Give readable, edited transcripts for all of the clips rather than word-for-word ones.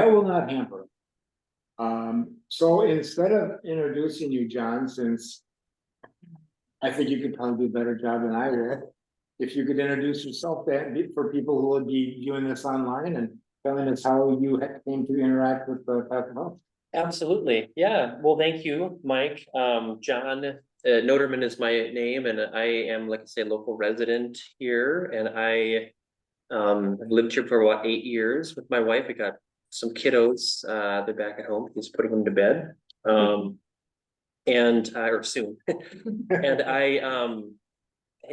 I will not hamper. So instead of introducing you, John, since I think you could probably do a better job than I will, if you could introduce yourself for people who would be viewing this online and telling us how you came to interact with the Passive House. Absolutely. Yeah. Well, thank you, Mike. John Notermann is my name, and I am, like I say, a local resident here. And I have lived here for about 8 years with my wife. We got some kiddos. They're back at home. He's putting them to bed. And or soon. And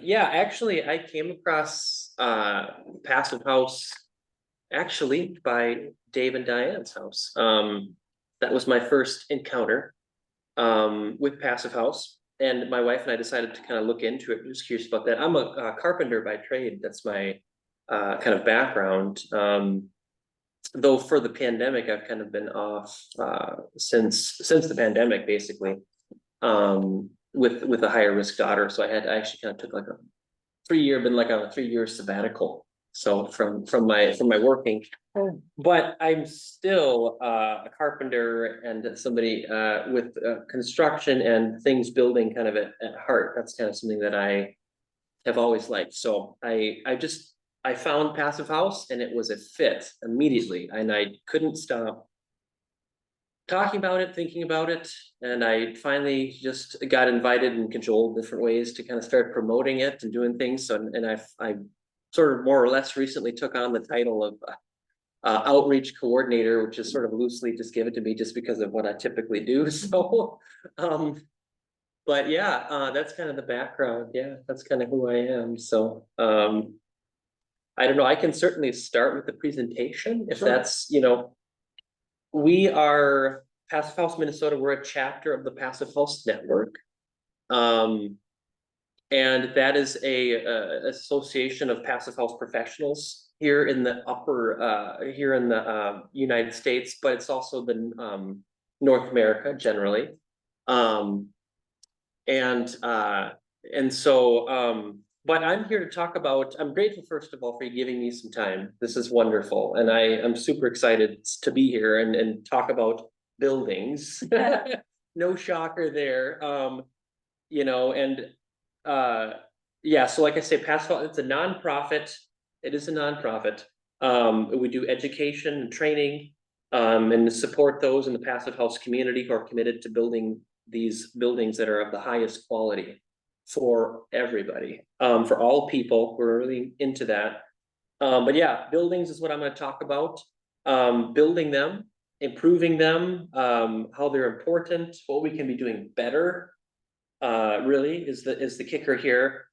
yeah, actually, I came across Passive House actually by Dave and Diane's house. That was my first encounter with Passive House, and my wife and I decided to kind of look into it. I'm just curious about that. I'm a carpenter by trade. That's my kind of background. Though for the pandemic, I've kind of been off since the pandemic, basically, with a higher risk daughter. So I actually kind of took like a 3-year, been like on a 3-year sabbatical. So from my working, but I'm still a carpenter and somebody with construction and things building kind of at heart. That's kind of something that I have always liked. So I found Passive House, and it was a fit immediately, and I couldn't stop talking about it, thinking about it, and I finally just got invited and cajoled different ways to kind of start promoting it and doing things. So, and I sort of more or less recently took on the title of outreach coordinator, which is sort of loosely just given to me just because of what I typically do. So, but yeah, that's kind of the background. Yeah, that's kind of who I am. So, I don't know. I can certainly start with the presentation if that's, we are Passive House Minnesota. We're a chapter of the Passive House Network. And that is a association of Passive House professionals here in the United States, but it's also the North America generally. But I'm here to talk about, I'm grateful, first of all, for you giving me some time. This is wonderful. And I am super excited to be here and talk about buildings. No shocker there. Yeah, so like I say, Passive House, it's a nonprofit. It is a nonprofit. We do education and training and support those in the Passive House community who are committed to building these buildings that are of the highest quality for everybody, for all people. We're really into that. But yeah, buildings is what I'm going to talk about. Building them, improving them, how they're important, what we can be doing better. Really is the kicker here.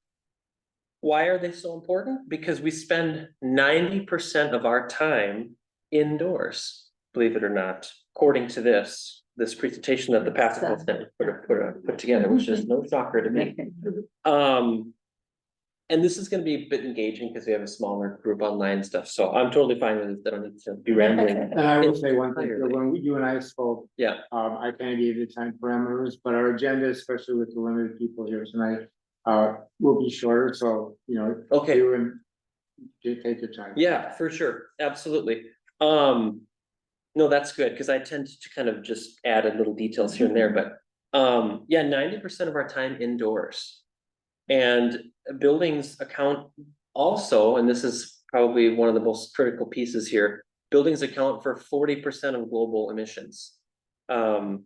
Why are they so important? Because we spend 90% of our time indoors, believe it or not, according to this presentation that the Passive House Network put together, which is no shocker to me. And this is going to be a bit engaging because we have a smaller group online stuff. So I'm totally fine with it. I don't need to be rambling. And I will say one thing, when you and I spoke, yeah, I kind of gave you the time parameters, but our agenda, especially with the limited people here tonight, will be shorter. So, okay, you and take your time. Yeah, for sure. Absolutely. No, that's good because I tend to kind of just add a little details here and there, but yeah, 90% of our time indoors. And buildings account also, and this is probably one of the most critical pieces here, buildings account for 40% of global emissions. And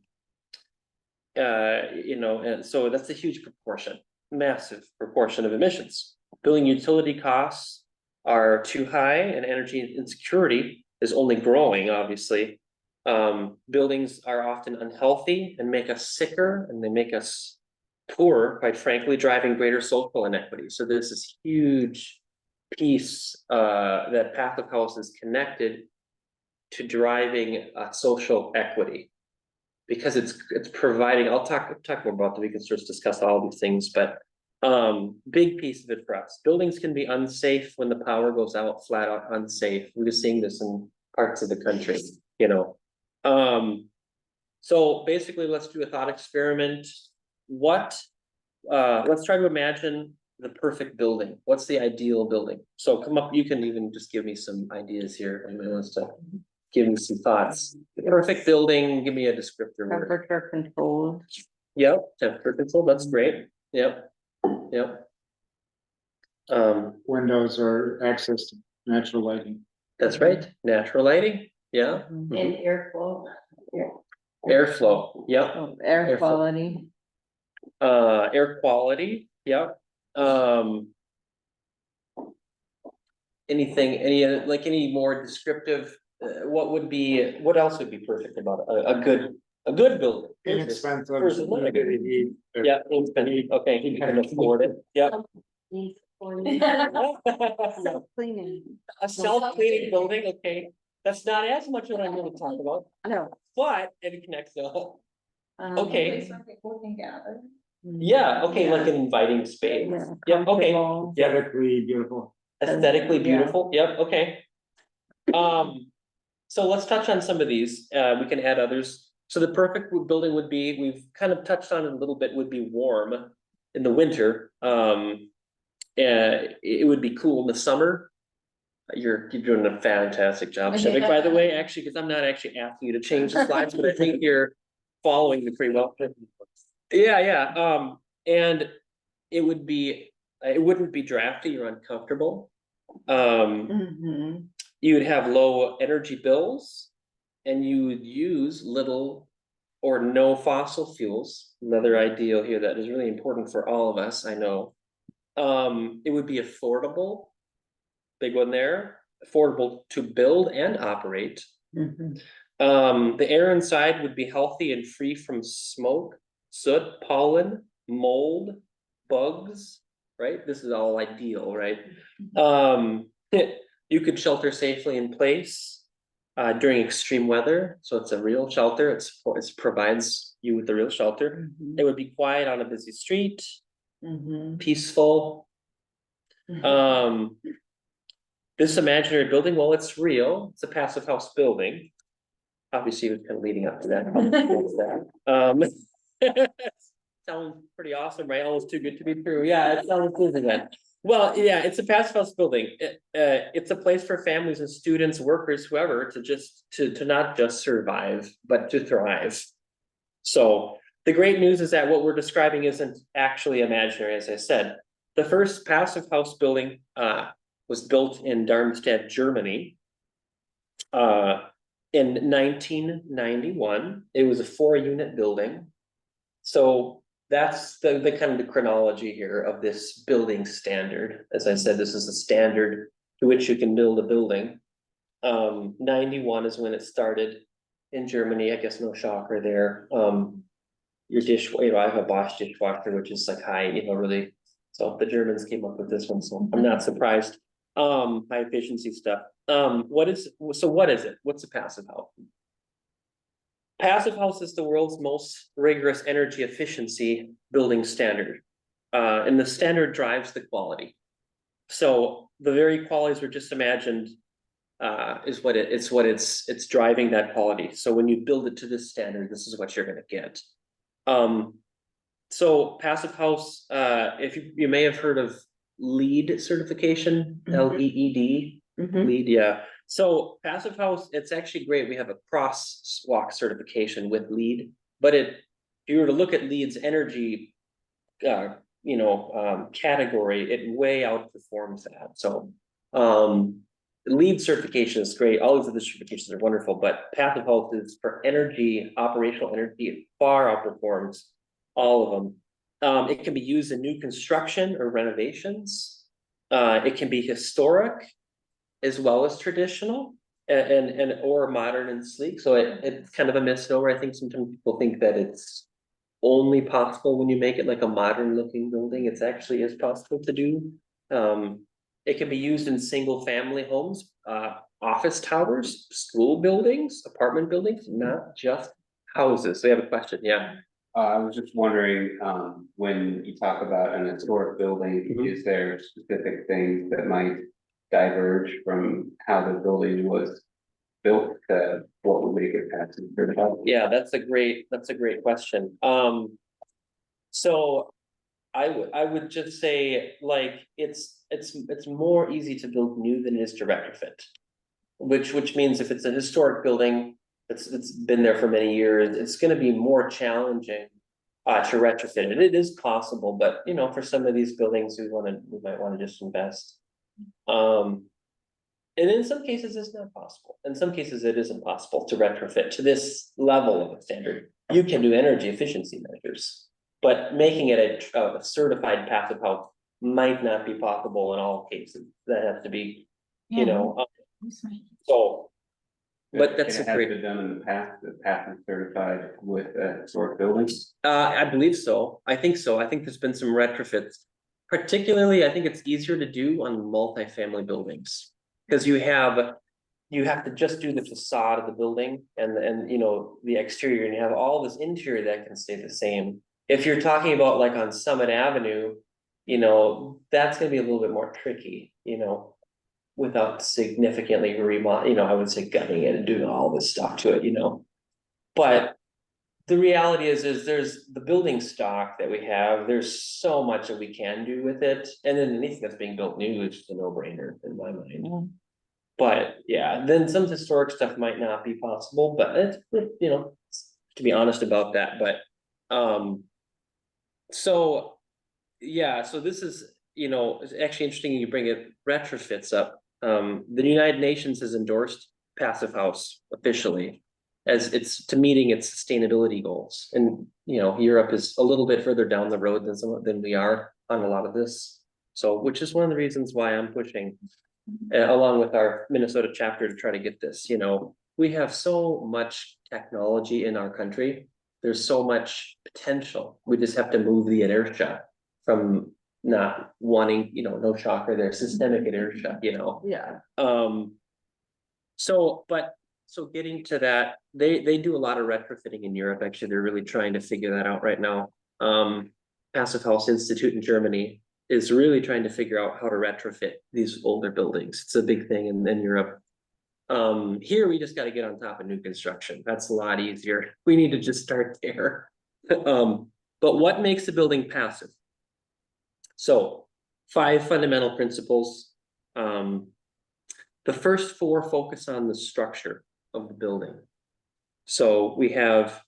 so that's a huge proportion, massive proportion of emissions. Building utility costs are too high, and energy insecurity is only growing, obviously. Buildings are often unhealthy and make us sicker, and they make us poor, quite frankly, driving greater social inequity. So there's this huge piece that Passive House is connected to driving social equity, because it's providing, I'll talk more about that. We can sort of discuss all these things, but big piece of it for us. Buildings can be unsafe when the power goes out, flat out unsafe. We're just seeing this in parts of the country, So basically, let's do a thought experiment. Let's try to imagine the perfect building. What's the ideal building? So come up, you can even just give me some ideas here. Anyone wants to give me some thoughts. The perfect building, give me a descriptor word. Temperature controlled. Yep, temperature control, that's great. Yep, yep. Windows or access to natural lighting. That's right, natural lighting, yeah. Mhm. And airflow. Airflow, yep. Oh, Air Airflow. quality. Air quality, yep. Anything, any more descriptive, what else would be perfect about a good building? Inexpensive. Versus not a good- Indeed. Yeah, inexpensive, okay, you can afford it, yep. Self-cleaning. A self-cleaning building, okay, that's not as much what I'm gonna talk about, No. but it connects to. Okay. Place where people can gather. Yeah, okay, like an inviting space. Yeah, Yep, okay. comfortable. Yeah, Aesthetically beautiful. aesthetically Yeah. beautiful, yep, okay. So let's touch on some of these, we can add others. So the perfect building would be, we've kind of touched on it a little bit, would be warm in the winter. It would be cool in the summer. You're doing a fantastic job, Shevik, by the way, actually, because I'm not actually asking you to change the slides, but I think you're following me pretty well. Yeah, yeah, and it wouldn't be drafty or uncomfortable. Mhm. You would have low energy bills and you would use little or no fossil fuels. Another ideal here that is really important for all of us, I know. It would be affordable, big one there, affordable to build and operate. Mhm. The air inside would be healthy and free from smoke, soot, pollen, mold, bugs, right? This is all ideal, right? You could shelter safely in place during extreme weather. So it's a real shelter. It provides you with the real shelter. Mhm. It would be quiet on a busy street, Mhm. peaceful. This imaginary building, well, it's real. It's a passive house building. Obviously, it was kind of leading up to that. Sounds pretty awesome, right? Almost too good to be true. Yeah, it sounds amazing then. Well, yeah, it's a passive house building. It's a place for families and students, workers, whoever, to not just survive, but to thrive. So the great news is that what we're describing isn't actually imaginary, as I said. The first passive house building was built in Darmstadt, Germany. In 1991, it was a 4-unit building. So that's the kind of the chronology here of this building standard. As I said, this is the standard to which you can build a building. 91 is when it started in Germany. I guess no shocker there. Your I have a Bosch dishwasher, which is like high, really. So the Germans came up with this one, so I'm not surprised. High efficiency stuff. What is it? What's a passive house? Passive house is the world's most rigorous energy efficiency building standard. And the standard drives the quality. So the very qualities were just imagined is what it's driving that quality. So when you build it to this standard, this is what you're gonna get. So passive house, if you may have heard of LEED certification, LEED, Mhm. LEED, yeah. So passive house, it's actually great. We have a crosswalk certification with LEED, but if you were to look at LEED's energy, category, it way outperforms that. So, LEED certification is great. All these other certifications are wonderful, but passive house is for energy, operational energy, it far outperforms all of them. It can be used in new construction or renovations. It can be historic as well as traditional or modern and sleek. So it's kind of a misnomer. I think sometimes people think that it's only possible when you make it like a modern looking building. It's actually is possible to do. It can be used in single family homes, office towers, school buildings, apartment buildings, not just houses. So you have a question, yeah. I was just wondering, when you talk about an historic building, Mhm. is there specific things that might diverge from how the building was built to what would make it passive for the house? Yeah, that's a great question. So I would just say like it's more easy to build new than it is to retrofit. which means if it's a historic building, it's been there for many years, it's gonna be more challenging. To retrofit it, it is possible, but you know, for some of these buildings, we might wanna just invest. And in some cases, it's not possible. In some cases, it isn't possible to retrofit to this level of a standard. You can do energy efficiency measures, but making it a certified passive house might not be possible in all cases. That has to be, you know, so. But that's It a has great, been done in the past, the path is certified with historic buildings. I believe so. I think so. I think there's been some retrofits. Particularly, I think it's easier to do on multifamily buildings. Cause you have to just do the facade of the building and you know, the exterior, and you have all this interior that can stay the same. If you're talking about like on Summit Avenue, you know, that's gonna be a little bit more tricky, you know. Without significantly you know, I would say gutting it and doing all this stuff to it, you know. But the reality is there's the building stock that we have, there's so much that we can do with it. And then anything that's being built new is just a no-brainer in my mind. But yeah, then some historic stuff might not be possible, but it's, you know, to be honest about that, but, so, yeah, so this is, you know, it's actually interesting you bring it retrofits up. The United Nations has endorsed Passive House officially as it's to meeting its sustainability goals. And, you know, Europe is a little bit further down the road than we are on a lot of this. So, which is one of the reasons why I'm pushing, along with our Minnesota chapter, to try to get this, you know, we have so much technology in our country. There's so much potential. We just have to move the inertia from not wanting, you know, no shocker there, systemic inertia, you know. Yeah. So getting to that, they do a lot of retrofitting in Europe. Actually, they're really trying to figure that out right now. Passive House Institute in Germany is really trying to figure out how to retrofit these older buildings. It's a big thing in Europe. Here we just got to get on top of new construction. That's a lot easier. We need to just start there. But what makes a building passive? So 5 fundamental principles. The first 4 focus on the structure of the building. So we have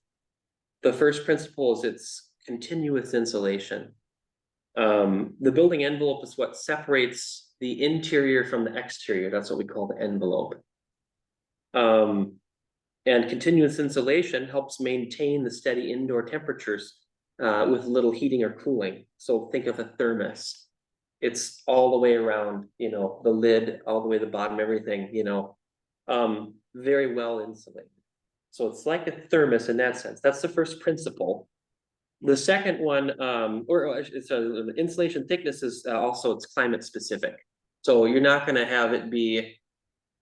the first principle is it's continuous insulation. The building envelope is what separates the interior from the exterior. That's what we call the envelope. And continuous insulation helps maintain the steady indoor temperatures with little heating or cooling. So think of a thermos. It's all the way around, you know, the lid, all the way to the bottom, everything, you know, very well insulated. So it's like a thermos in that sense. That's the first principle. The second one, the insulation thickness is also it's climate specific. So you're not going to have it be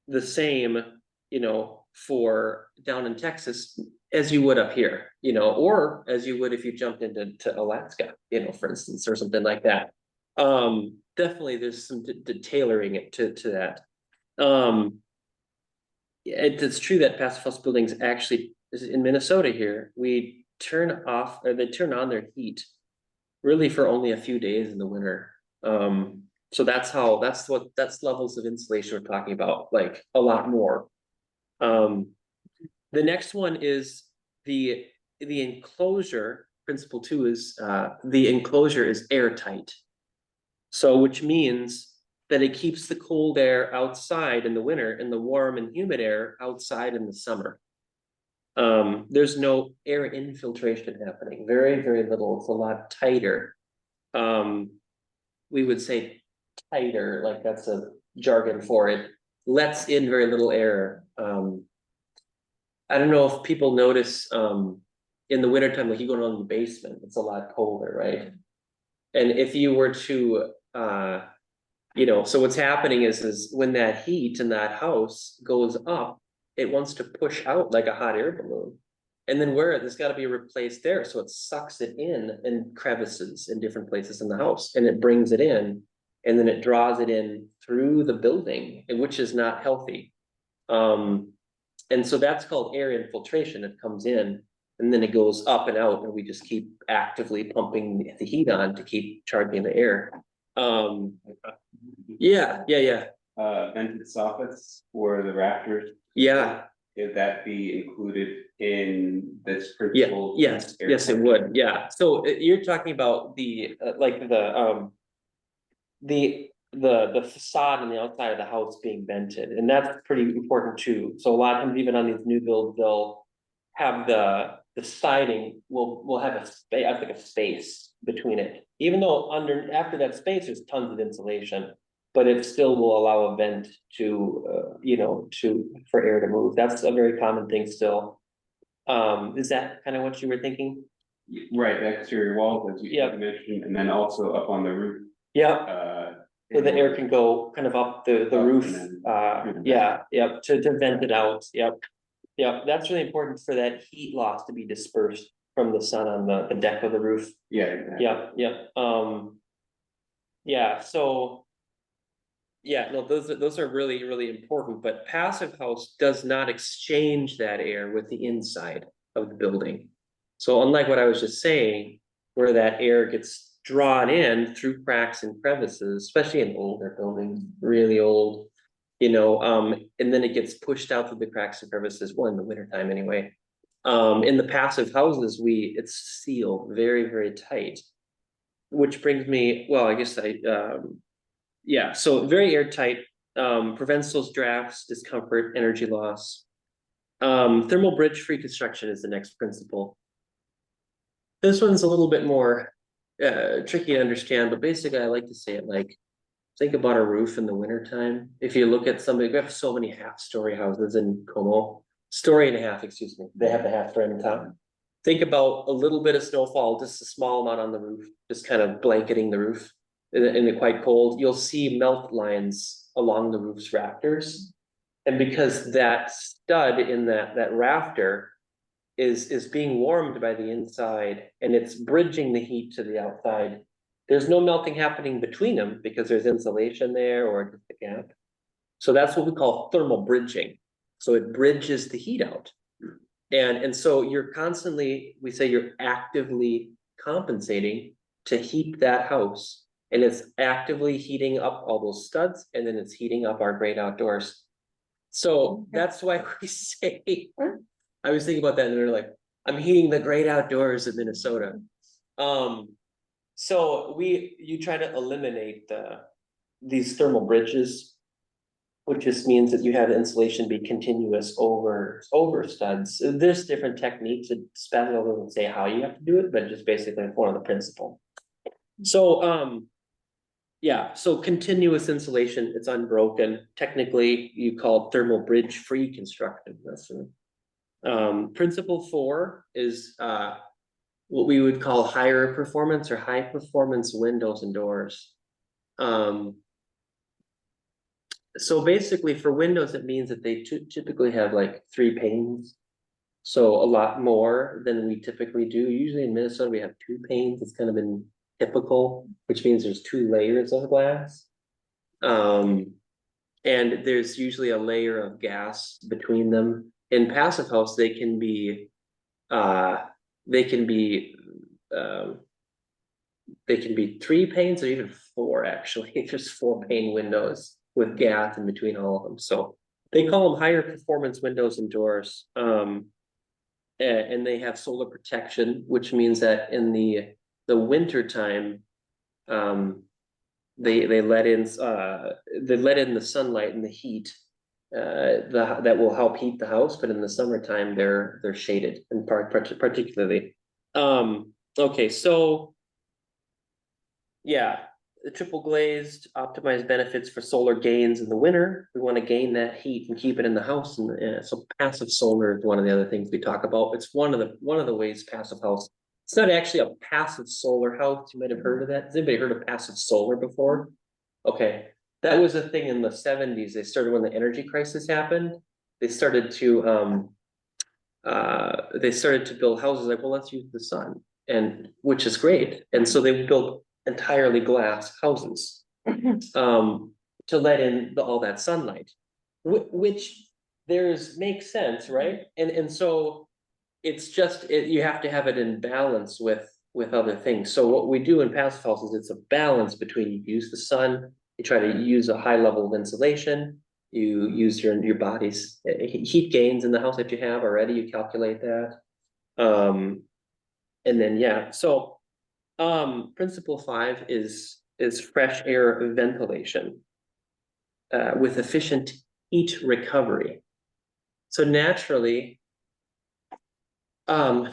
the same, you know, for down in Texas as you would up here, you know, or as you would if you jumped into Alaska, you know, for instance, or something like that. Definitely there's some tailoring it to that. It's true that passive house buildings actually in Minnesota here, we turn off or they turn on their heat really for only a few days in the winter. So that's levels of insulation we're talking about, like a lot more. The next one is the enclosure. Principle 2 is the enclosure is airtight. So which means that it keeps the cold air outside in the winter and the warm and humid air outside in the summer. There's no air infiltration happening, very, very little. It's a lot tighter. We would say tighter, like that's a jargon for it. Lets in very little air. I don't know if people notice in the wintertime, like you go down to the basement, it's a lot colder, right? And if you were to you know, so what's happening is when that heat in that house goes up, it wants to push out like a hot air balloon. And then there's got to be replaced there. So it sucks it in crevices in different places in the house and it brings it in and then it draws it in through the building, which is not healthy. And so that's called air infiltration. It comes in and then it goes up and out and we just keep actively pumping the heat on to keep charging the air. Yeah. vented soffits for the rafters, Yeah, would that be included in this yeah, principle? yes, yes, it would, yeah. So you're talking about the, like the facade on the outside of the house being vented, and that's pretty important too. So a lot of times, even on these new builds, they'll have the siding will have a space, like a space between it. Even though after that space, there's tons of insulation, but it still will allow a vent to, for air to move. That's a very common thing still. Is that kind of what you were thinking? Right, the exterior walls, as you Yeah. mentioned, and then also up on the roof, Yeah. So the air can go kind of up the Up and roof, then- to vent it out, Yep, that's really important for that heat loss to be dispersed from the sun on the deck of the roof. Yeah, exactly. Yeah, so. Yeah, no, those are really, really important, but passive house does not exchange that air with the inside of the building. So unlike what I was just saying, where that air gets drawn in through cracks and crevices, especially in older buildings, really old. And then it gets pushed out through the cracks and crevices, well, in the wintertime anyway. In the passive houses, it's sealed very, very tight. Which brings me, well, I guess yeah, so very airtight, prevents those drafts, discomfort, energy loss. Thermal bridge free construction is the next principle. This one's a little bit more tricky to understand, but basically I like to say it like, think about a roof in the wintertime. If you look at we have so many half-story houses in Como, story and a half, excuse me, they have the half story on top. Think about a little bit of snowfall, just a small amount on the roof, just kind of blanketing the roof. In the quite cold, you'll see melt lines along the roof's rafters. And because that stud in that rafter is being warmed by the inside and it's bridging the heat to the outside, there's no melting happening between them because there's insulation there or just a gap. So that's what we call thermal bridging. So it bridges the heat out. And so we say you're actively compensating to heat that house. And it's actively heating up all those studs, and then it's heating up our great outdoors. So that's why we say, I was thinking about that and they're like, I'm heating the great outdoors of Minnesota. So you try to eliminate these thermal bridges, which just means that you have insulation be continuous over studs. There's different techniques. It doesn't say how you have to do it, but just basically one of the principle. So so continuous insulation, it's unbroken. Technically, you call it thermal bridge free construction. That's principle 4 is what we would call higher performance or high performance windows and doors. So basically for windows, it means that they typically have like 3 panes. So a lot more than we typically do. Usually in Minnesota, we have 2 panes. It's kind of been typical, which means there's 2 layers of glass. And there's usually a layer of gas between them. In passive house, they can be 3 panes or even 4 actually. There's 4 pane windows with gas in between all of them. So they call them higher performance windows and doors. And they have solar protection, which means that in the winter time, they let in the sunlight and the heat that will help heat the house, but in the summertime they're shaded, and particularly. Okay, so yeah, the triple glazed optimized benefits for solar gains in the winter. We want to gain that heat and keep it in the house, and so passive solar is one of the other things we talk about. It's one of the ways passive house. It's not actually a passive solar house. You might have heard of that. Has anybody heard of passive solar before? Okay, that was a thing in the 70s. They started when the energy crisis happened. They started to build houses like, well, let's use the sun, and which is great. And so they built entirely glass houses to let in all that sunlight, which makes sense, right? And so it's just you have to have it in balance with other things. So what we do in passive houses, it's a balance between you use the sun You try to use a high level of insulation. You use your body's heat gains in the house that you have already, you calculate that. And then, yeah, so, principle 5 is fresh air ventilation. With efficient heat recovery. So naturally. By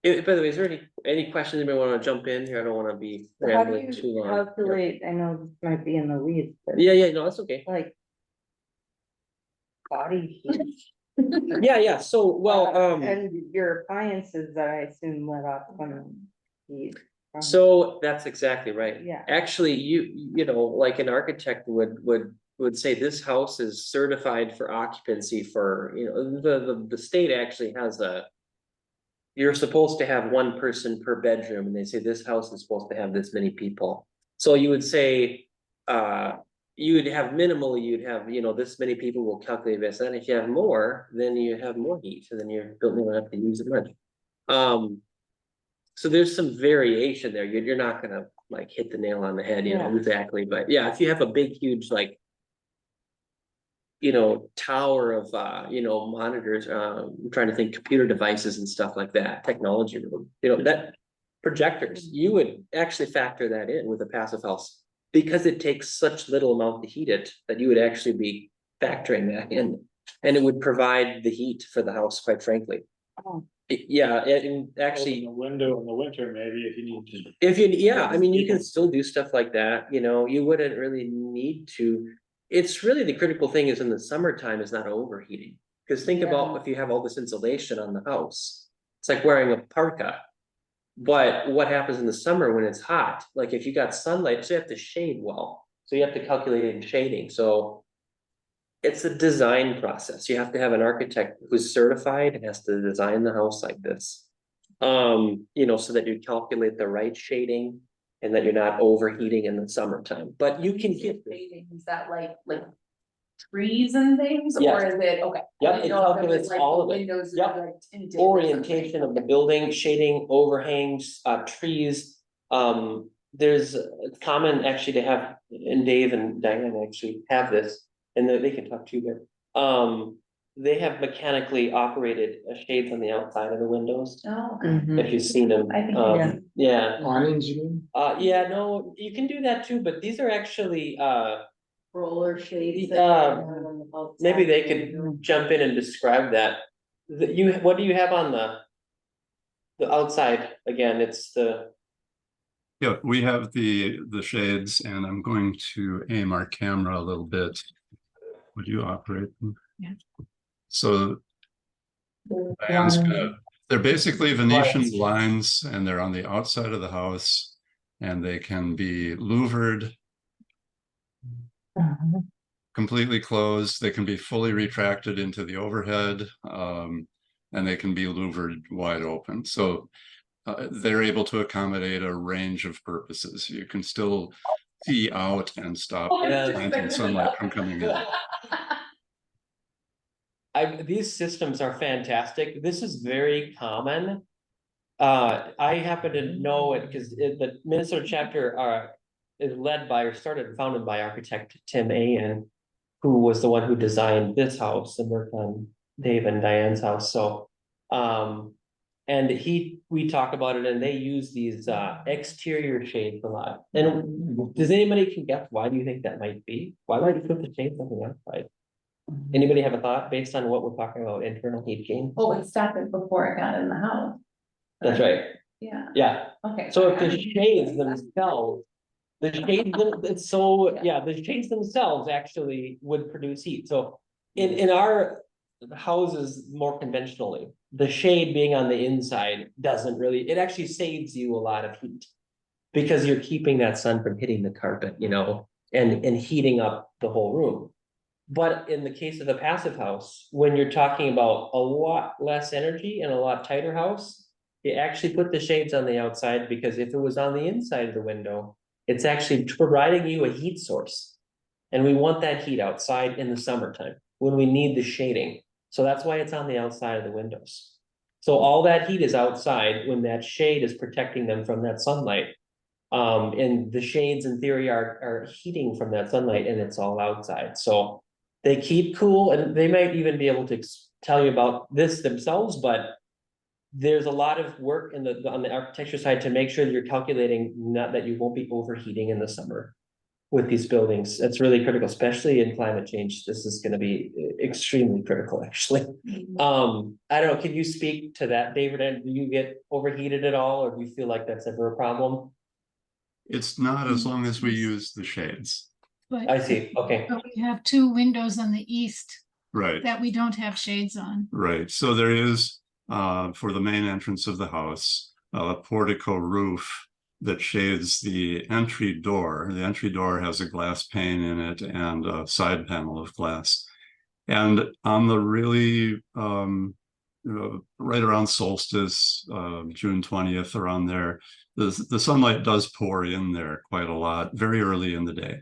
the way, is there any questions anybody want to jump in here? I don't want to be How do rambling too you long. calculate, I know this might be in the weeds, but Yeah, no, that's okay. like. Body heat. Yeah, so, well, And your appliances that I assume let off some heat. so that's exactly right. Yeah. Actually, you know, like an architect would say this house is certified for occupancy for, you know, the state actually has you're supposed to have 1 person per bedroom, and they say this house is supposed to have this many people. So you would say, you would have minimally, you'd have, you know, this many people will calculate this, and if you have more, then you have more heat, and then your building will have to use it much. So there's some variation there. You're not gonna like hit the nail on the head, you know, Yeah. exactly, but yeah, if you have a big, huge, like, you know, tower of, you know, monitors, I'm trying to think computer devices and stuff like that, technology room, you know, that projectors, you would actually factor that in with a passive house. Because it takes such little amount to heat it, that you would actually be factoring that in, and it would provide the heat for the house, quite frankly. Oh. Yeah, and actually. Open a window in the winter, maybe if you need to. If you, yeah, I mean, you can still do stuff like that, you know, you wouldn't really need to. It's really the critical thing is in the summertime is not overheating. Cause think about if you have all this insulation on the house, it's like wearing a parka. But what happens in the summer when it's hot? Like if you got sunlight, so you have to shade well, so you have to calculate in shading, so. It's a design process. You have to have an architect who's certified and has to design the house like this. You know, so that you calculate the right shading and that you're not overheating in the summertime, but you can get. Is that like trees and things, Yeah. or is it, okay? Yep, I didn't it know if was, calculates like, all the of it. windows Yep. are, like, tinted or Orientation of the building, shading, overhangs, trees. There's a common actually to have, and Dave and Diane actually have this, and they can talk to you, but, they have mechanically operated shades on the outside of the windows. something. Oh, okay. Mhm. If you've seen them, I think, yeah, Awnings, you mean? yeah, no, you can do that too, but these are actually, Roller shades. maybe they could jump in and describe that. What do you have on the outside? Again, it's the, Yeah, we have the shades, and I'm going to aim our camera a little bit. Would you operate them? Yeah. So Diane's they're basically Venetian blinds, and they're on the outside of the house, and they can be louvered, completely closed. They can be fully retracted into the overhead, and they can be louvered wide open. So they're able to accommodate a range of purposes. You can still see out and stop planting sunlight from coming in. these systems are fantastic. This is very common. I happen to know it because the Minnesota chapter is led by or started and founded by architect Tim Ayen, who was the one who designed this house and worked on Dave and Diane's house. So, and we talk about it, and they use these exterior shades a lot. And does anybody can guess why do you think that might be? Why would you put the shades on the outside? Anybody have a thought based on what we're talking about, internal heat gain? Oh, it stopped it before it got in the house. That's right, Yeah, yeah. okay. So if the shades themselves, the shades themselves actually would produce heat. So in our houses more conventionally, the shade being on the inside doesn't really, it actually saves you a lot of heat. Because you're keeping that sun from hitting the carpet, you know, and heating up the whole room. But in the case of the passive house, when you're talking about a lot less energy and a lot tighter house, you actually put the shades on the outside, because if it was on the inside of the window, it's actually providing you a heat source. And we want that heat outside in the summertime when we need the shading. So that's why it's on the outside of the windows. So all that heat is outside when that shade is protecting them from that sunlight. And the shades in theory are heating from that sunlight and it's all outside, so. They keep cool and they might even be able to tell you about this themselves, but. There's a lot of work in on the architecture side to make sure that you're calculating not that you won't be overheating in the summer. With these buildings, it's really critical, especially in climate change. This is gonna be extremely critical, actually. I don't know, can you speak to that, David? And do you get overheated at all, or do you feel like that's ever a problem? It's not as long as we use the shades, But, I see, okay, but we have two windows on the east right? that we don't have shades on. Right, so there is, for the main entrance of the house, a portico roof that shades the entry door. The entry door has a glass pane in it and a side panel of glass. And on the really, right around solstice, June 20th, around there, the sunlight does pour in there quite a lot, very early in the day.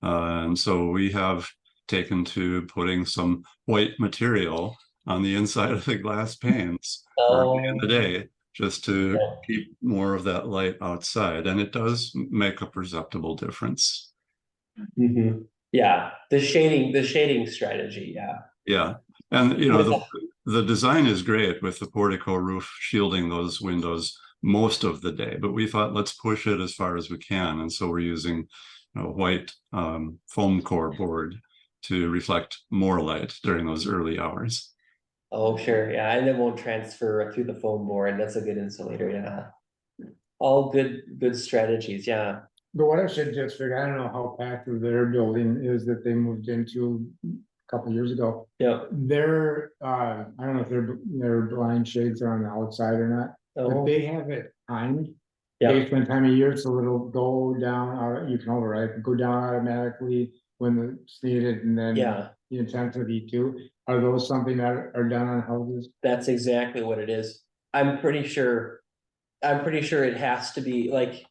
And so we have taken to putting some white material on the inside of the glass panes early in the day, just to keep more of that light outside, and it does make a perceptible difference. Yeah, the shading strategy, yeah. Yeah, and you know, the design is great with the portico roof shielding those windows most of the day, but we thought let's push it as far as we can, and so we're using a white foam core board to reflect more light during those early hours. Oh, sure, yeah, and it won't transfer through the foam board, that's a good insulator, yeah. All good strategies, yeah. The watershed district, I don't know how active their building is that they moved into a couple years ago. Yeah. Their, I don't know if their blind shades are on the outside or not, but Oh, they have it timed. yeah, Based on time of year, so it'll go down, you can override, go down automatically when it's needed, and then. yeah, The intensity too, are those something that are done on houses? that's exactly what it is. I'm pretty sure it has to be like.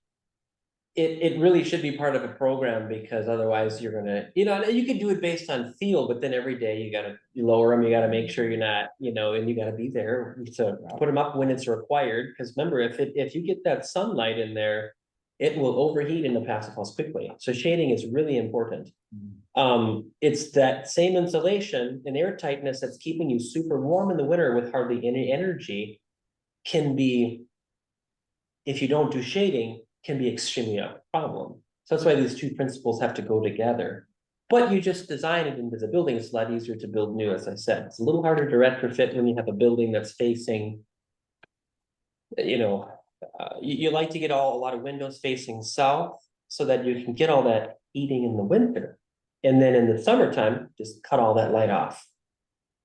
It really should be part of a program, because otherwise you're gonna, you can do it based on feel, but then every day you lower them, you gotta make sure you're not, and you gotta be there to put them up when it's required, because remember, if you get that sunlight in there, it will overheat in the passive house quickly, so shading is really important. It's that same insulation and air tightness that's keeping you super warm in the winter with hardly any energy can be, if you don't do shading, can be extremely a problem. So that's why these two principles have to go together. But you just design it into the building, it's a lot easier to build new, as I said. It's a little harder to retrofit when you have a building that's facing, you like to get a lot of windows facing south so that you can get all that heating in the winter. And then in the summertime, just cut all that light off,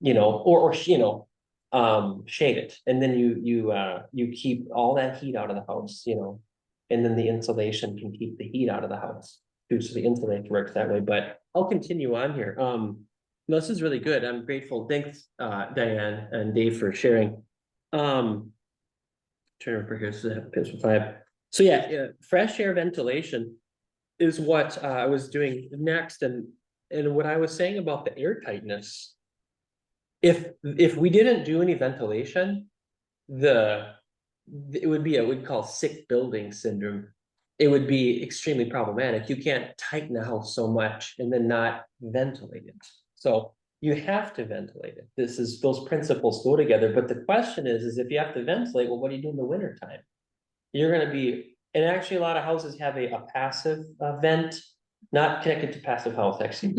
or shade it. And then you keep all that heat out of the house, and then the insulation can keep the heat out of the house too. So the insulator works that way, but I'll continue on here. This is really good. I'm grateful. Thanks, Diane and Dave, for sharing. Turn over here, so page 5. So yeah, fresh air ventilation is what I was doing next, and what I was saying about the air tightness. If we didn't do any ventilation, it would be what we'd call sick building syndrome. It would be extremely problematic. You can't tighten the house so much and then not ventilate it. So you have to ventilate it. Those principles go together. But the question is if you have to ventilate, well, what do you do in the wintertime? You're going to be, and actually a lot of houses have a passive vent, not connected to passive house, actually.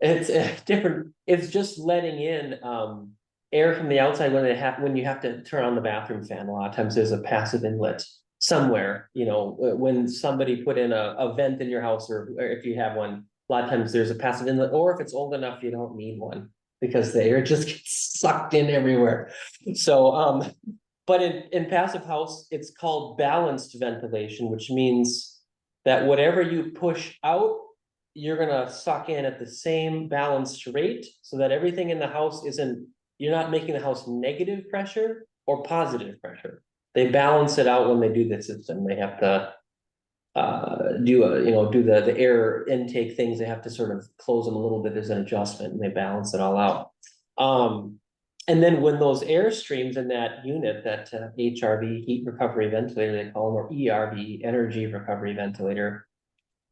It's different. It's just letting in air from the outside when you have to turn on the bathroom fan. A lot of times there's a passive inlet somewhere, when somebody put in a vent in your house, or if you have one, a lot of times there's a passive inlet, or if it's old enough, you don't need one because the air just gets sucked in everywhere. So, but in passive house, it's called balanced ventilation, which means that whatever you push out, you're gonna suck in at the same balanced rate, so that everything in the house you're not making the house negative pressure or positive pressure. They balance it out when they do the system. They have to do the air intake things. They have to sort of close them a little bit as an adjustment, and they balance it all out. And then when those air streams in that unit, that HRV, heat recovery ventilator, they call them, or ERV, energy recovery ventilator.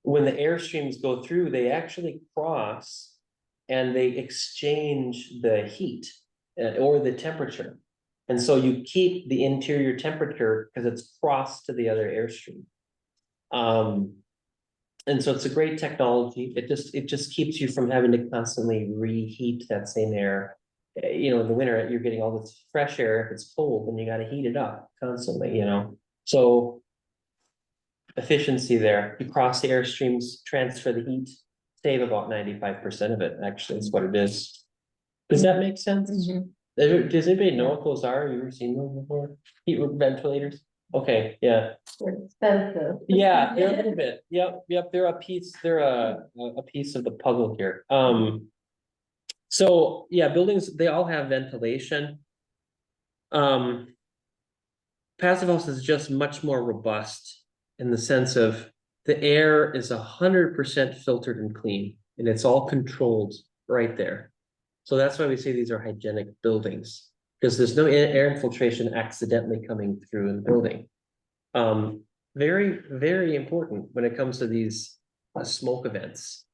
When the air streams go through, they actually cross and they exchange the heat or the temperature. And so you keep the interior temperature because it's crossed to the other airstream. And so it's a great technology. It just keeps you from having to constantly reheat that same air. You know, in the winter, you're getting all this fresh air. If it's cold, then you got to heat it up constantly, you know. So efficiency there. You cross the airstreams, transfer the heat, save about 95% of it, actually, is what it is. Does that make sense? Does anybody know what those are? You ever seen those before? Heat ventilators? Okay, yeah. They're expensive. Yeah, they're a little bit. Yep, they're a piece of the puzzle here. So yeah, buildings, they all have ventilation. Passive house is just much more robust in the sense of the air is 100% filtered and clean, and it's all controlled right there. So that's why we say these are hygienic buildings, because there's no air infiltration accidentally coming through in the building. Very, very important when it comes to these smoke events.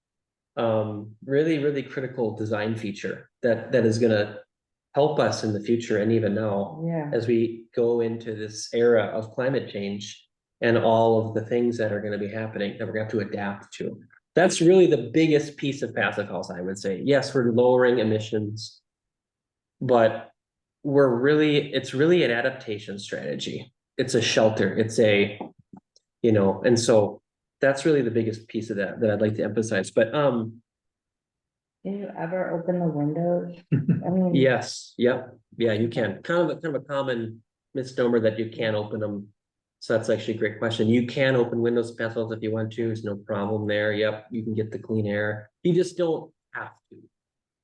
Really, really critical design feature that is gonna help us in the future and even now Yeah. as we go into this era of climate change and all of the things that are gonna be happening that we're gonna have to adapt to. That's really the biggest piece of passive house, I would say. Yes, we're lowering emissions, but it's really an adaptation strategy. It's a shelter, it's a, you know, and so that's really the biggest piece of that I'd like to emphasize, but, Do you ever open the windows? I mean. yes, yep, yeah, you can, kind of a common misnomer that you can't open them. So that's actually a great question. You can open windows and passive if you want to, there's no problem there. Yep, you can get the clean air. You just don't have to.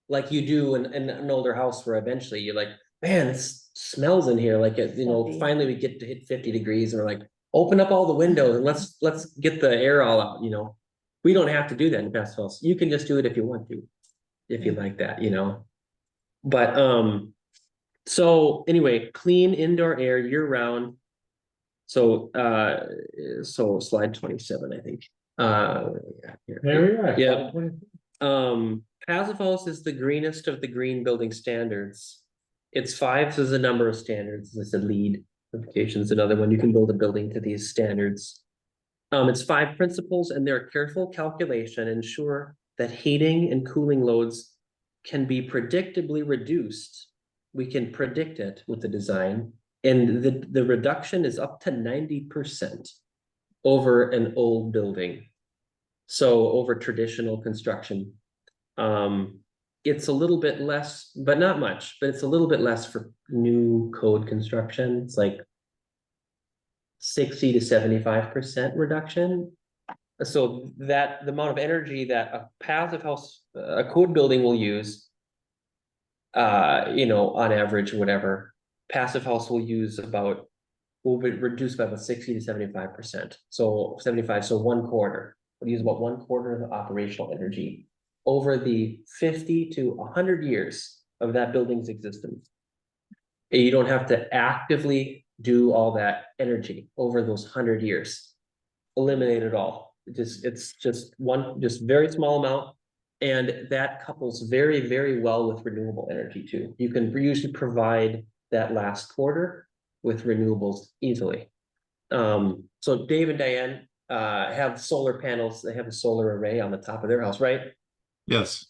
Like you do in an older house where eventually you're like, man, it smells in here. Like, you know, Stuffy. finally we get to hit 50 degrees and we're like, open up all the windows and let's get the air all out, you know. We don't have to do that in passive house. You can just do it if you want to, if you like that, you know. But so anyway, clean indoor air year round. So so slide 27, I think. Here. There we are. Yeah. Passive house is the greenest of the green building standards. It's 5 is the number of standards. It's a LEED certification is another one. You can build a building to these standards. It's 5 principles, and their careful calculation ensure that heating and cooling loads can be predictably reduced. We can predict it with the design, and the reduction is up to 90% over an old building. So over traditional construction. It's a little bit less, but not much, but it's a little bit less for new code construction. It's like 60 to 75% reduction. So that the amount of energy that a passive house, a code building will use, you know, on average, whatever, passive house will use will be reduced by about 60 to 75%. So 75, so 1/4. We'll use about 1/4 of the operational energy over the 50 to 100 years of that building's existence. And you don't have to actively do all that energy over those 100 years. Eliminate it all. It's just very small amount. And that couples very, very well with renewable energy too. You can usually provide that last quarter with renewables easily. So Dave and Diane have solar panels. They have a solar array on the top of their house, right? Yes.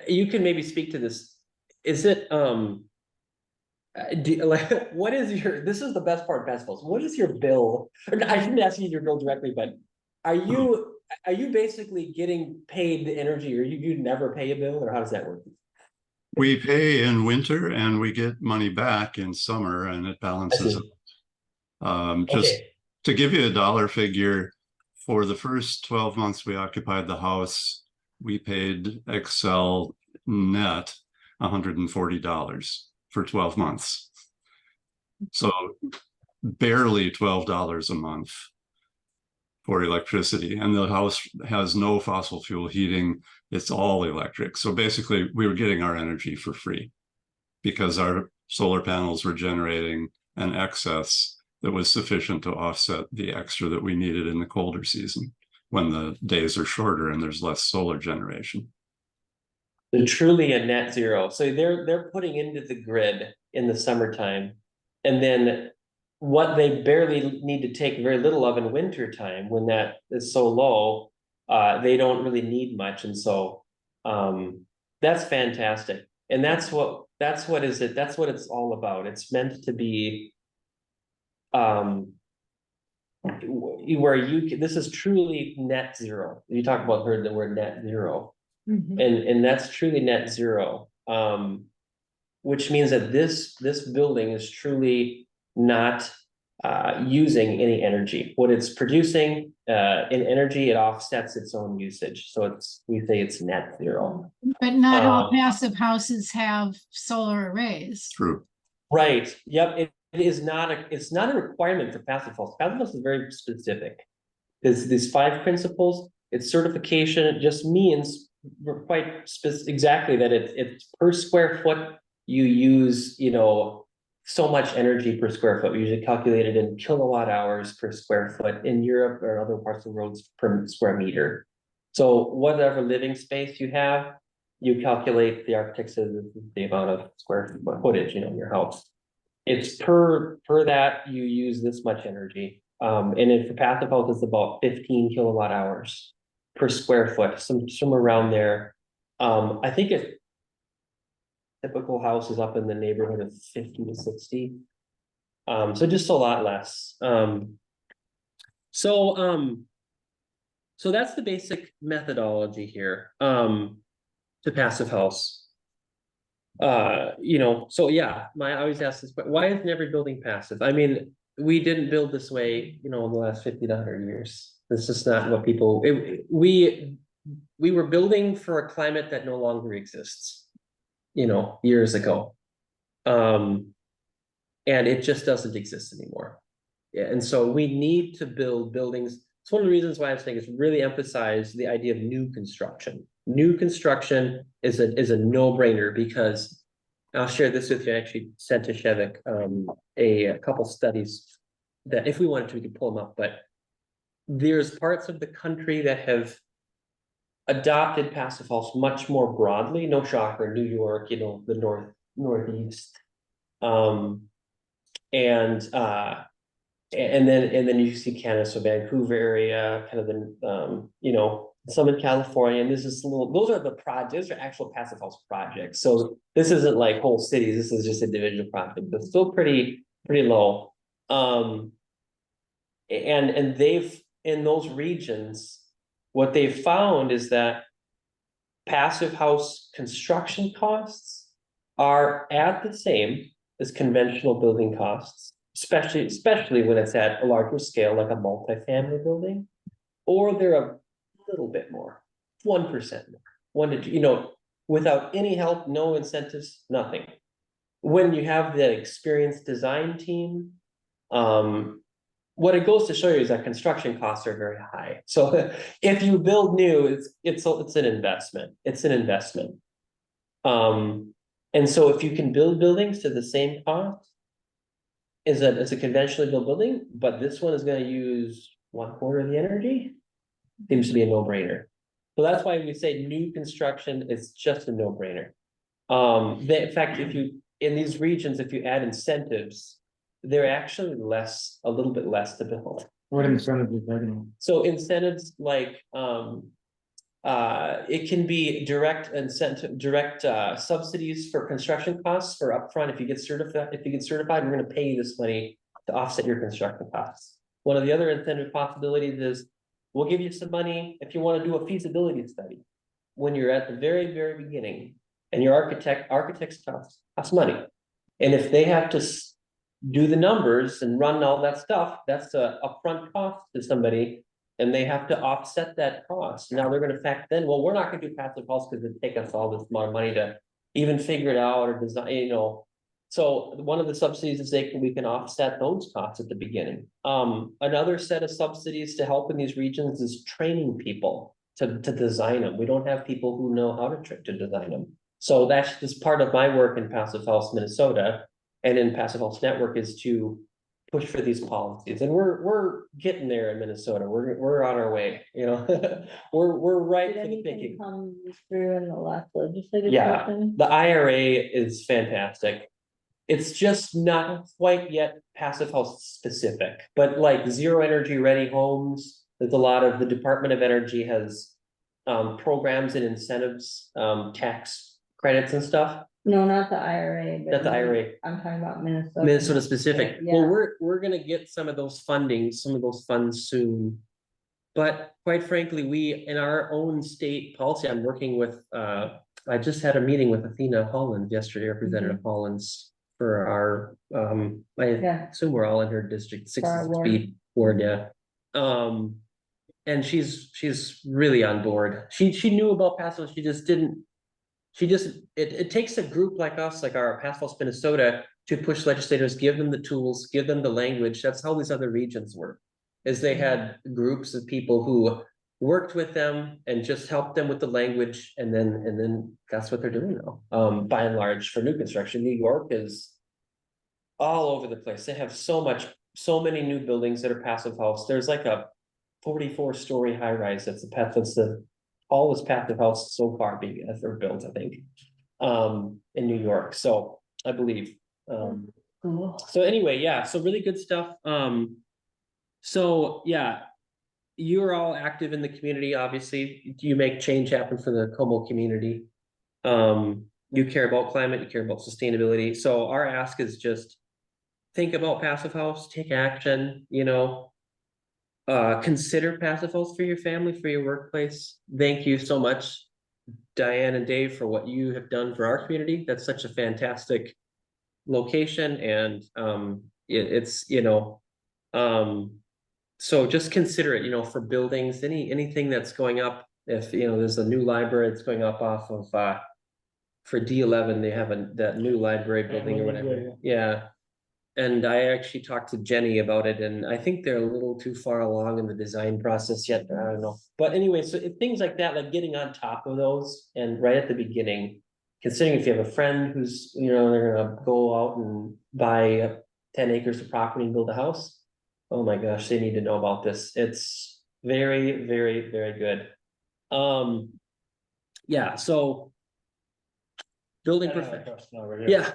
You can maybe speak to this. Is it what is this is the best part of festivals. What is your bill? I shouldn't ask you your bill directly, but are you basically getting paid the energy, or you never pay a bill, or how does that work? We pay in winter and we get money back in summer, and it balances. Just to give you a dollar figure, for the first 12 months we occupied the house, we paid Excel net $140 for 12 months. So barely $12 a month for electricity, and the house has no fossil fuel heating. It's all electric. So basically we were getting our energy for free. because our solar panels were generating an excess that was sufficient to offset the extra that we needed in the colder season, when the days are shorter and there's less solar generation. They're truly a net zero. So they're putting into the grid in the summertime. And then what they barely need to take very little of in winter time, when that is so low, they don't really need much. And so that's fantastic. And that's what it's all about. It's meant to be where this is truly net zero. You talk about heard the word net zero. And that's truly net zero, which means that this building is truly not using any energy. What it's producing in energy, it offsets its own usage. So we say it's net zero. But not all passive houses have solar arrays. True. Right. Yep. It is not it's not a requirement for passive house. Passive house is very specific. There's these 5 principles. Its certification, it just means quite exactly that it's per square foot you use, so much energy per square foot. We usually calculate it in kilowatt hours per square foot. In Europe or other parts of the world, per square meter. So whatever living space you have, you calculate, the architect says the amount of square footage, in your house. It's per that you use this much energy. And if the passive house is about 15 kilowatt hours per square foot, somewhere around there. I think a typical house is up in the neighborhood of 50 to 60. So just a lot less. So that's the basic methodology here, to passive house. So yeah, I always ask this, but why isn't every building passive? I mean, we didn't build this way, in the last 50 to 100 years. This is not what we were building for a climate that no longer exists, years ago. And it just doesn't exist anymore. Yeah, and so we need to build buildings. It's one of the reasons why I'm saying is really emphasize the idea of new construction. New construction is a no-brainer, because I'll share this with you. I actually sent to Shevik a couple studies that if we wanted to, we could pull them up, but there's parts of the country that have adopted passive house much more broadly. No shocker, New York, the Northeast. And then you see Canada, so Vancouver area, kind of the some in California, and this is those are the projects, those are actual passive house projects. So this isn't like whole cities, this is just individual projects, but still pretty low. And they've, in those regions, what they've found is that passive house construction costs are at the same as conventional building costs, especially when it's at a larger scale, like a multifamily building, or they're a little bit more, 1% more, 1 to 2, without any help, no incentives, nothing. When you have the experienced design team, what it goes to show you is that construction costs are very high. So if you build new, it's an investment. It's an investment. And so if you can build buildings to the same cost as a conventionally built building, but this one is going to use 1/4 of the energy, seems to be a no-brainer. So that's why we say new construction is just a no-brainer. In fact, in these regions, if you add incentives, they're actually a little bit less to build. What incentives is that? So incentives like it can be direct subsidies for construction costs for upfront. If you get certified, we're going to pay you this money to offset your construction costs. One of the other incentive possibilities is we'll give you some money if you want to do a feasibility study when you're at the very, very beginning, and your architects cost money. And if they have to do the numbers and run all that stuff, that's a upfront cost to somebody, and they have to offset that cost. Now they're going to factor in, well, we're not going to do passive house because it'd take us all this amount of money to even figure it out or design, So one of the subsidies is we can offset those costs at the beginning. Another set of subsidies to help in these regions is training people to design them. We don't have people who know how to design them. So that's just part of my work in Passive House Minnesota and in Passive House Network is to push for these policies, and we're getting there in Minnesota. We're on our way, you know. We're right Did for the anything thinking. come through in the last legislative Yeah, session? the IRA is fantastic. It's just not quite yet passive house specific, but like zero energy ready homes, there's a lot of, the Department of Energy has programs and incentives, tax credits and stuff, No, not the IRA, but. not the IRA. I'm talking about Minnesota. Minnesota specific. Well, Yeah. we're gonna get some of those fundings, some of those funds soon. But quite frankly, we, in our own state policy, I'm working with, I just had a meeting with Athena Holland yesterday, Representative Holland's for our, I Yeah. assume we're all in her district, Our 66 ward. B ward, yeah. And she's really on board. She knew about passive, she just didn't, it takes a group like us, like our Passive House Minnesota, to push legislators, give them the tools, give them the language. That's how these other regions work. Is they had groups of people who worked with them and just helped them with the language, and then that's what they're doing now. By and large, for new construction, New York is all over the place. They have so many new buildings that are passive house. There's like a 44-story high rise that's the tallest passive house so far being ever built, I think, in New York. So I believe. Cool. So anyway, yeah, so really good stuff. So yeah, you're all active in the community, obviously. You make change happen for the Como community. You care about climate, you care about sustainability. So our ask is just think about passive house, take action, you know. Consider passive house for your family, for your workplace. Thank you so much, Diane and Dave, for what you have done for our community. That's such a fantastic location, and it's, you know, so just consider it, you know, for buildings, anything that's going up. If, you know, there's a new library that's going up off of for D11, they have that new library building or whatever. Yeah. And I actually talked to Jenny about it, and I think they're a little too far along in the design process yet. I don't know. But anyway, so things like that, like getting on top of those and right at the beginning, considering if you have a friend who's, you know, they're gonna go out and buy 10 acres of property and build a house. Oh my gosh, they need to know about this. It's very, very, very good. Yeah, so building perfect. Yeah,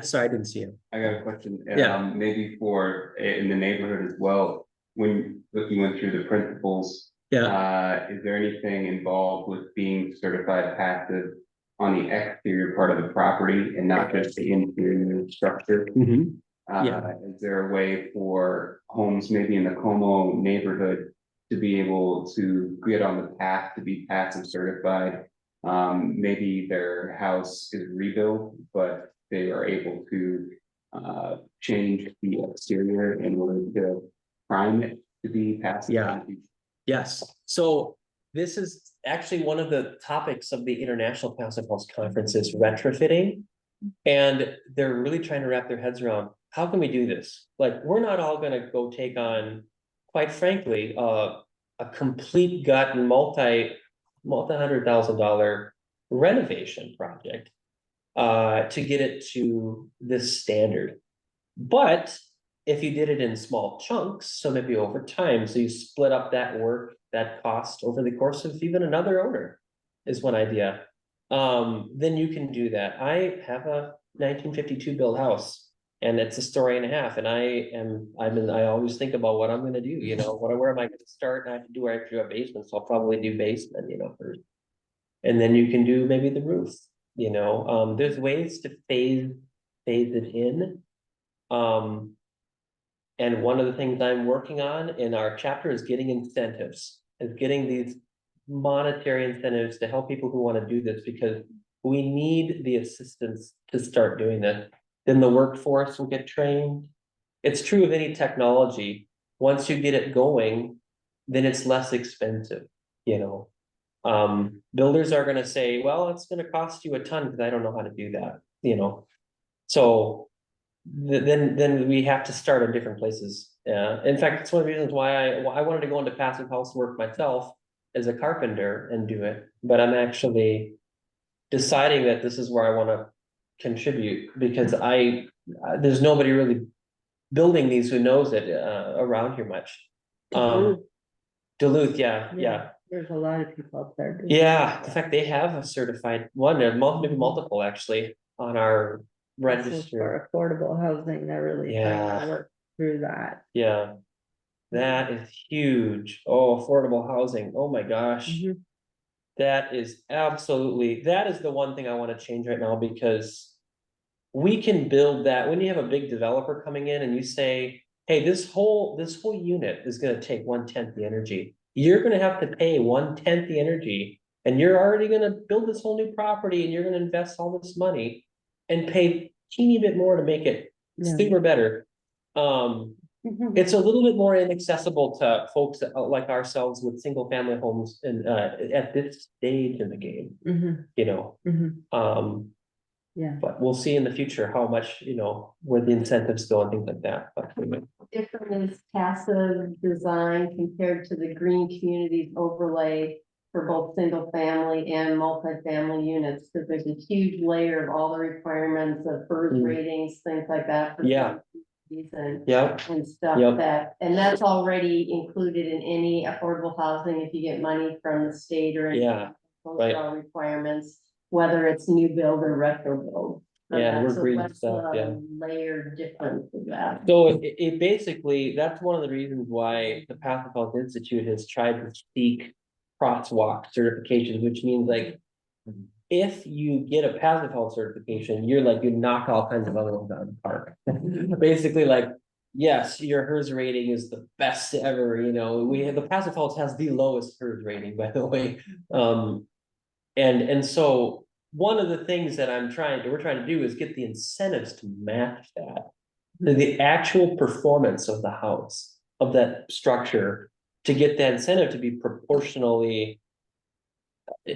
sorry, I didn't see him. I got a question. Yeah. Maybe for in the neighborhood as well, when you went through the principles, is there anything involved with being certified passive on the exterior part of the property and not just the interior structure? Is there a way for homes maybe in the Como neighborhood to be able to get on the path to be passive certified? Maybe their house is rebuilt, but they are able to change the exterior in order to prime it to be passive. Yeah. Yes, so this is actually one of the topics of the International Passive House Conference is retrofitting. And they're really trying to wrap their heads around, how can we do this? Like, we're not all gonna go take on, quite frankly, a complete gut and multi-$100,000 renovation project to get it to this standard. But if you did it in small chunks, so maybe over time, so you split up that work, that cost over the course of even another owner is one idea. Then you can do that. I have a 1952 built house and it's a story and a half. And I always think about what I'm gonna do, you know, where am I gonna start? And I have to do a basement, so I'll probably do basement, you know, first. And then you can do maybe the roof, you know, there's ways to phase it in. And one of the things I'm working on in our chapter is getting incentives, is getting these monetary incentives to help people who want to do this, because we need the assistance to start doing that. Then the workforce will get trained. It's true of any technology. Once you get it going, then it's less expensive, you know. Builders are gonna say, well, it's gonna cost you a ton because I don't know how to do that, you know. So then we have to start in different places. In fact, it's one of the reasons why I wanted to go into passive house work myself as a carpenter and do it, but I'm actually deciding that this is where I wanna contribute, because there's nobody really building these who knows it, around here much. Duluth, yeah. There's a lot of people up there. Yeah, in fact, they have a certified one, maybe multiple actually, on our register. For affordable housing, they're really trying Yeah. to work through that. Yeah. That is huge. Oh, affordable housing. Oh my gosh. Mhm. That is the one thing I want to change right now, because we can build that when you have a big developer coming in and you say, hey, this whole unit is gonna take 1/10 the energy. You're gonna have to pay 1/10 the energy, and you're already gonna build this whole new property, and you're gonna invest all this money and pay teeny bit more to make it Yeah. super better. Mhm. It's a little bit more inaccessible to folks like ourselves with single family homes and at this stage in the game, Mhm. you know. Mhm. Yeah. But we'll see in the future how much, where the incentives go and things like that. But Different is passive design compared to the green communities overlay for both single family and multifamily units, because there's a huge layer of all the requirements of FERS ratings, things like that. For Yeah. And Yep. and stuff Yep. and that's already included in any affordable housing if you get money from the state or. Yeah, Those right. are all requirements, whether it's new build or retro build. Yeah, we're So green what's stuff, the yeah. layered difference of that? So it basically, that's one of the reasons why the Passive Health Institute has tried to seek crosswalk certifications, which means like, if you get a passive health certification, you knock all kinds of other ones out of the park. Basically, like, yes, your HERS rating is the best ever, the passive health has the lowest HERS rating, by the way. And so one of the things that we're trying to do is get the incentives to match that. The actual performance of the house, of that structure, to get that incentive to be proportionally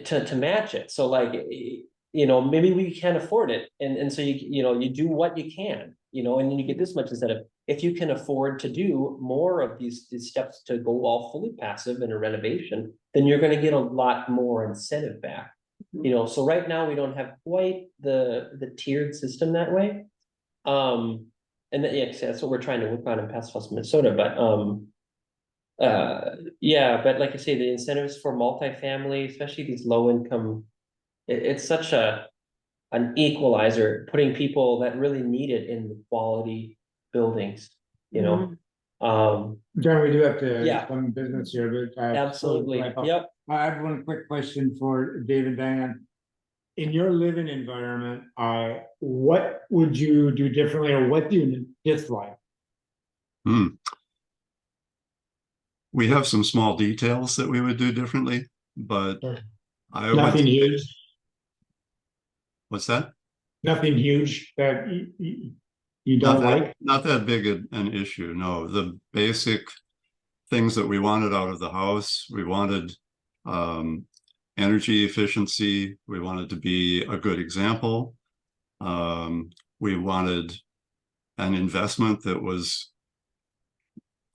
to match it. So like, maybe we can't afford it. And so you do what you can, and then you get this much incentive. If you can afford to do more of these steps to go all fully passive in a renovation, then you're gonna get a lot more incentive back. So right now we don't have quite the tiered system that way. And that's what we're trying to work on in Passive House, Minnesota, but but like I say, the incentives for multifamily, especially these low income, it's such an equalizer, putting people that really need it in the quality buildings, John, we do have to Yeah. some business here, but I Absolutely, wrap up. yep. I have one quick question for David, Diane. In your living environment, what would you do differently, or what do you dislike? We have some small details that we would do differently, but Sure. I Nothing would. huge. What's that? Nothing huge that you don't like? Not that big an issue, no. The basic things that we wanted out of the house, we wanted energy efficiency, we wanted to be a good example. We wanted an investment that was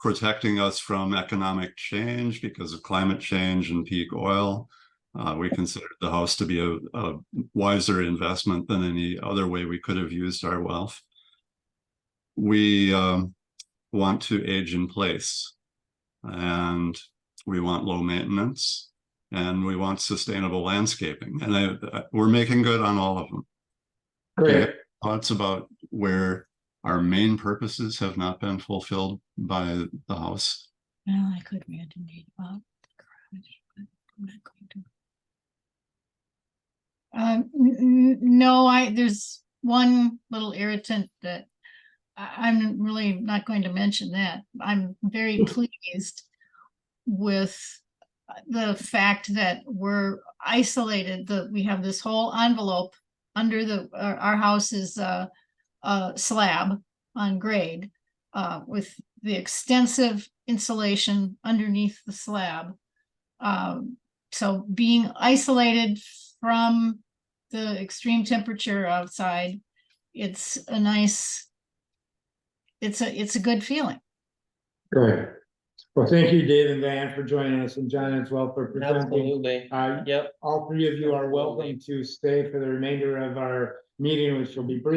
protecting us from economic change because of climate change and peak oil. We considered the house to be a wiser investment than any other way we could have used our wealth. We want to age in place, and we want low maintenance, and we want sustainable landscaping. And we're making good on all of them. Great. Thoughts about where our main purposes have not been fulfilled by the house? Well, I could rant indeed about the garage, but I'm not going to. No, there's one little irritant that I'm really not going to mention that. I'm very pleased with the fact that we're isolated, we have this whole envelope under our house is a slab on grade with the extensive insulation underneath the slab. So being isolated from the extreme temperature outside, it's a good feeling. Great. Well, thank you, Dave and Diane, for joining us, and John as well for presenting. Absolutely. Yep. All three of you are welcome to stay for the remainder of our meeting, which will be brief.